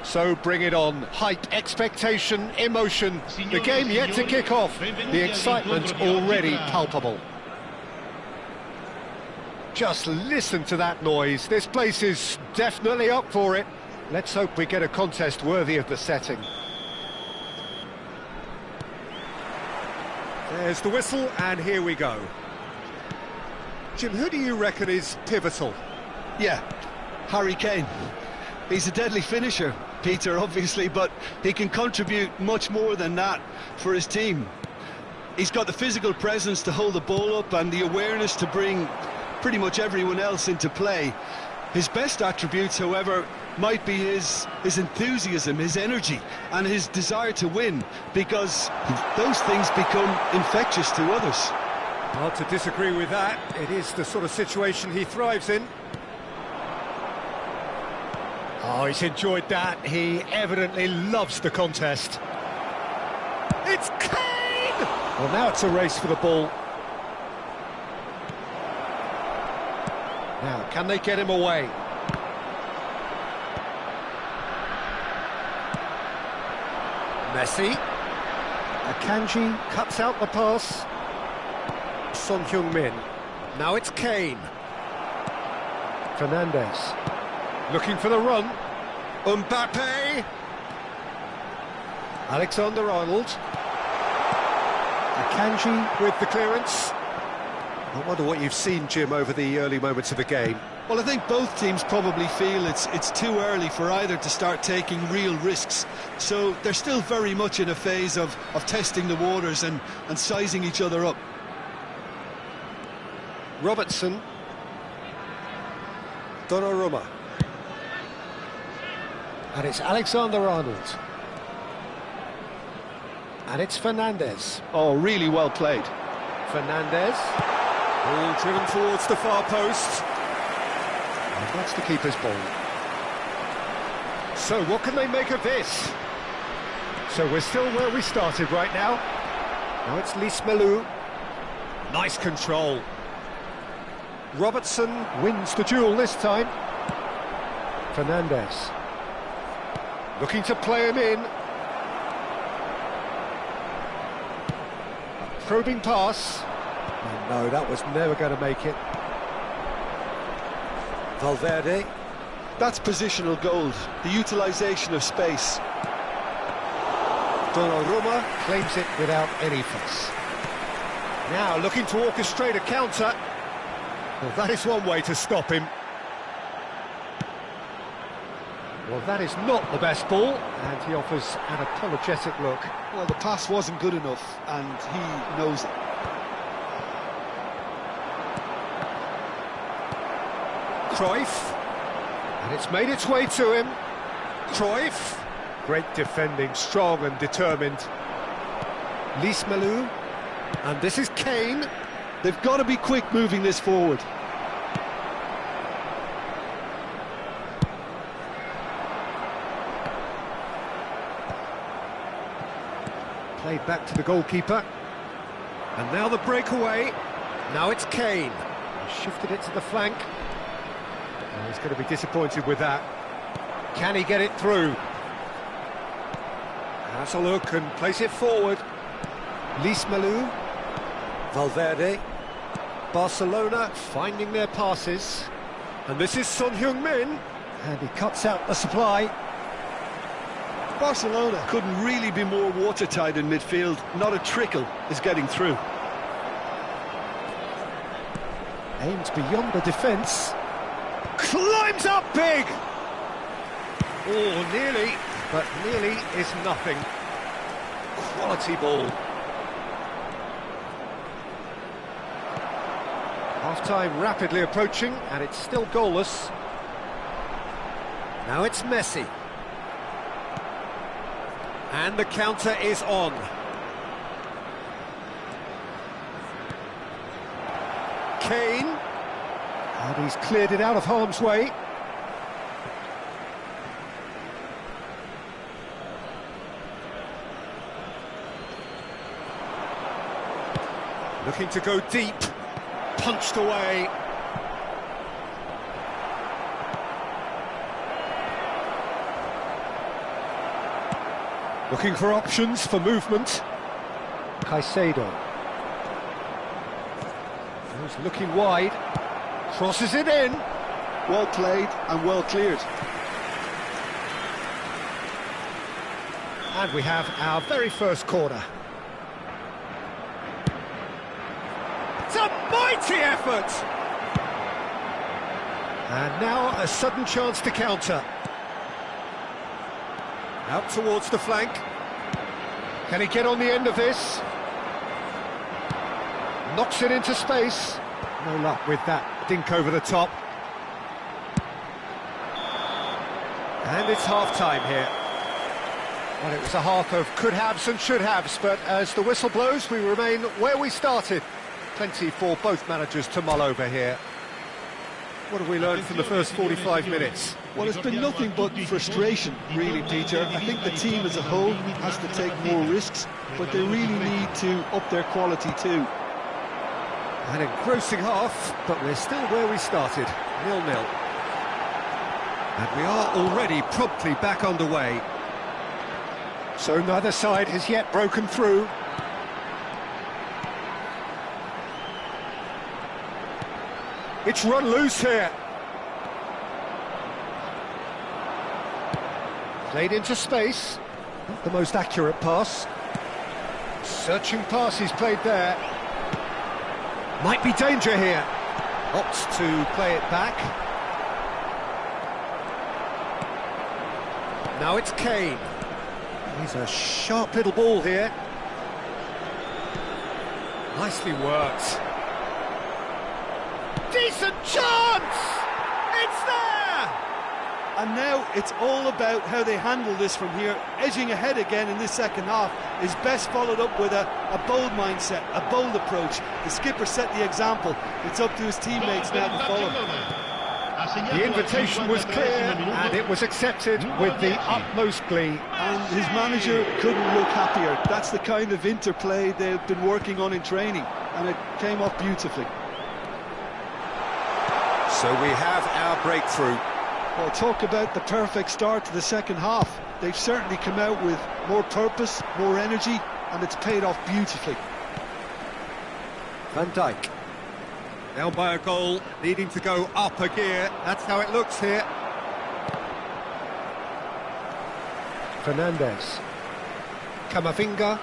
So bring it on. Hype, expectation, emotion. The game yet to kick off. The excitement already palpable. Just listen to that noise. This place is definitely up for it. Let's hope we get a contest worthy of the setting. There's the whistle, and here we go. Jim, who do you reckon is pivotal? Yeah, Harry Kane. He's a deadly finisher, Peter, obviously, but he can contribute much more than that for his team. He's got the physical presence to hold the ball up and the awareness to bring pretty much everyone else into play. His best attributes, however, might be his enthusiasm, his energy, and his desire to win, because those things become infectious to others. Hard to disagree with that. It is the sort of situation he thrives in. Oh, he's enjoyed that. He evidently loves the contest. It's Kane! Well, now it's a race for the ball. Now, can they get him away? Messi. Akanji cuts out the pass. Son Heung-min. Now it's Kane. Fernandes. Looking for the run. Mbappe. Alexander-Arnold. Akanji with the clearance. I wonder what you've seen, Jim, over the early moments of the game. Well, I think both teams probably feel it's too early for either to start taking real risks. So they're still very much in a phase of testing the waters and sizing each other up. Robertson. Donnarumma. And it's Alexander-Arnold. And it's Fernandes. Oh, really well played. Fernandes. Ball driven towards the far post. And that's the keeper's ball. So what can they make of this? So we're still where we started right now. Now it's Lismelu. Nice control. Robertson wins the duel this time. Fernandes. Looking to play him in. Probing pass. Oh, no, that was never going to make it. Valverde. That's positional gold, the utilisation of space. Donnarumma claims it without any fuss. Now looking to orchestrate a counter. Well, that is one way to stop him. Well, that is not the best ball, and he offers an apologetic look. Well, the pass wasn't good enough, and he knows it. Cruyff, and it's made its way to him. Cruyff, great defending, strong and determined. Lismelu, and this is Kane. They've got to be quick moving this forward. Played back to the goalkeeper. And now the breakaway. Now it's Kane. He shifted it to the flank. Oh, he's going to be disappointed with that. Can he get it through? Has a look and place it forward. Lismelu. Valverde. Barcelona finding their passes. And this is Son Heung-min. And he cuts out the supply. Barcelona couldn't really be more watertight in midfield. Not a trickle is getting through. Aims beyond the defence. Climbs up big! Oh, nearly, but nearly is nothing. Quality ball. Half-time rapidly approaching, and it's still goalless. Now it's Messi. And the counter is on. Kane. And he's cleared it out of harm's way. Looking to go deep. Punched away. Looking for options for movement. Caicedo. He's looking wide. Crosses it in. Well played and well cleared. And we have our very first corner. It's a mighty effort! And now a sudden chance to counter. Out towards the flank. Can he get on the end of this? Knocks it into space. No luck with that dink over the top. And it's half-time here. Well, it was a half of could-haves and should-haves, but as the whistle blows, we remain where we started. Plenty for both managers to mull over here. What have we learned from the first 45 minutes? Well, it's been nothing but frustration, really, Peter. I think the team as a whole has to take more risks, but they really need to up their quality too. An engrossing half, but we're still where we started, 0-0. And we are already promptly back underway. So neither side has yet broken through. It's run loose here. Played into space. Not the most accurate pass. Searching pass he's played there. Might be danger here. Opts to play it back. Now it's Kane. He's a sharp little ball here. Nicely worked. Decent chance! It's there! And now it's all about how they handle this from here. Edging ahead again in this second half is best followed up with a bold mindset, a bold approach. The skipper set the example. It's up to his teammates now to follow. The invitation was clear and it was accepted with the utmost glee. And his manager couldn't look happier. That's the kind of interplay they've been working on in training, and it came off beautifully. So we have our breakthrough. Well, talk about the perfect start to the second half. They've certainly come out with more purpose, more energy, and it's paid off beautifully. Van Dijk. Down by a goal, needing to go up a gear. That's how it looks here. Fernandes. Camavinga.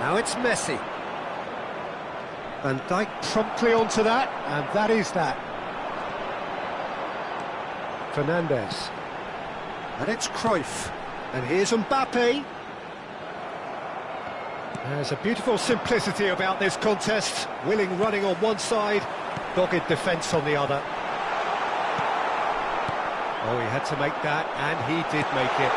Now it's Messi. Van Dijk promptly onto that, and that is that. Fernandes. And it's Cruyff. And here's Mbappe. There's a beautiful simplicity about this contest. Willing running on one side, dogged defence on the other. Oh, he had to make that, and he did make it.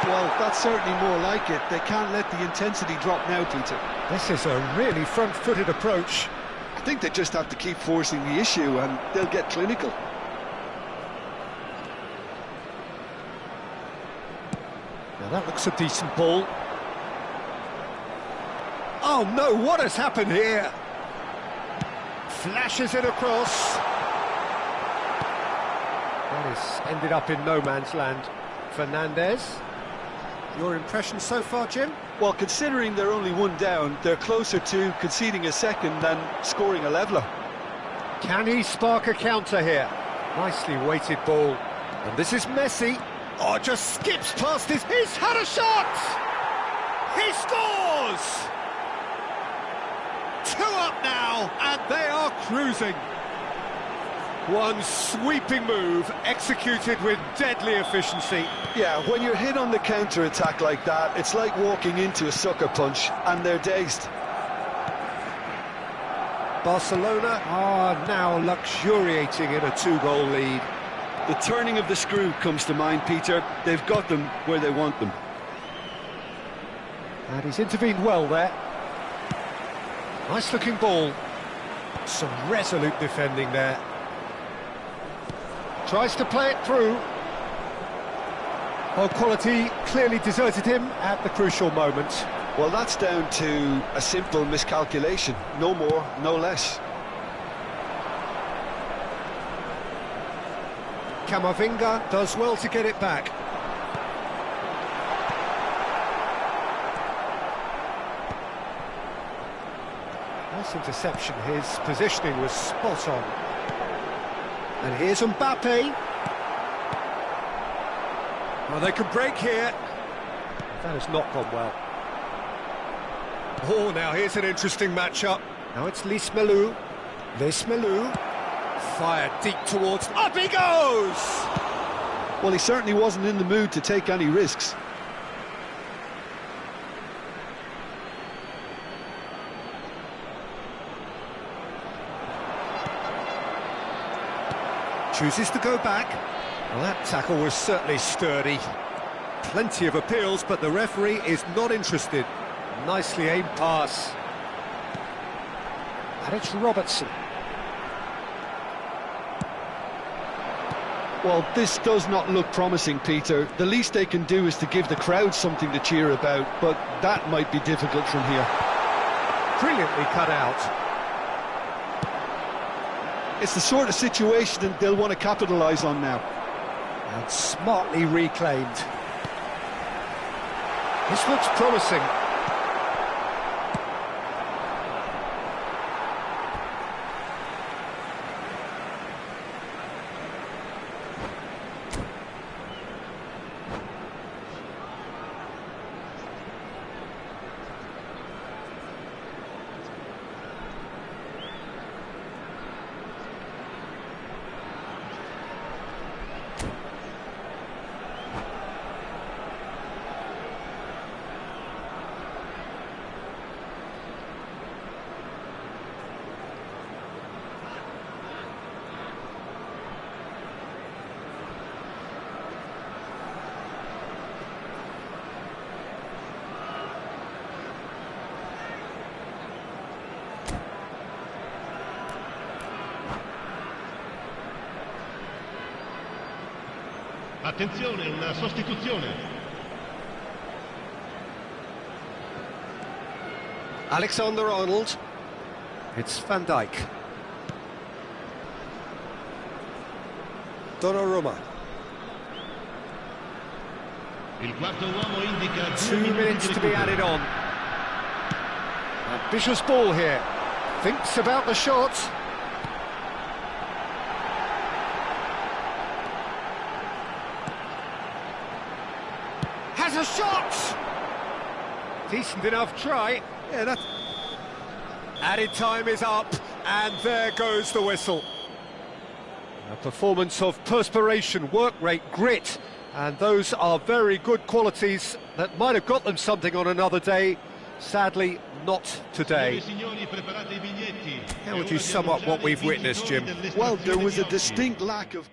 Well, that's certainly more like it. They can't let the intensity drop now, Peter. This is a really front-footed approach. I think they just have to keep forcing the issue, and they'll get clinical. Now that looks a decent ball. Oh no, what has happened here? Flashes it across. That has ended up in no man's land. Fernandes. Your impression so far, Jim? Well, considering they're only one down, they're closer to conceding a second than scoring a leveller. Can he spark a counter here? Nicely weighted ball. And this is Messi. Oh, just skips past his... He's had a shot! He scores! 2 up now, and they are cruising. One sweeping move, executed with deadly efficiency. Yeah, when you're hit on the counter-attack like that, it's like walking into a sucker punch, and they're dazed. Barcelona are now luxuriating in a 2-goal lead. The turning of the screw comes to mind, Peter. They've got them where they want them. And he's intervened well there. Nice-looking ball. Some resolute defending there. Tries to play it through. Well, quality clearly deserted him at the crucial moment. Well, that's down to a simple miscalculation. No more, no less. Camavinga does well to get it back. Nice interception, his positioning was spot on. And here's Mbappe. Well, they can break here. That has not gone well. Oh, now here's an interesting matchup. Now it's Lismelou. Fired deep towards... Up he goes! Well, he certainly wasn't in the mood to take any risks. Chooses to go back. Well, that tackle was certainly sturdy. Plenty of appeals, but the referee is not interested. Nicely aimed pass. And it's Robertson. Well, this does not look promising, Peter. The least they can do is to give the crowd something to cheer about, but that might be difficult from here. Brilliantly cut out. It's the sort of situation that they'll want to capitalise on now. And smartly reclaimed. This looks promising. Attenzione, una sostituzione. Alexander-Arnold. It's Van Dijk. Donnarumma. Il quarto uomo indica 2 minutes to be added on. Ambitious ball here. Thinks about the shot. Has a shot! Decent enough try. Yeah, that... Added time is up, and there goes the whistle. A performance of perspiration, work rate, grit, and those are very good qualities that might have got them something on another day. Sadly, not today. How would you sum up what we've witnessed, Jim? Well, there was a distinct lack of...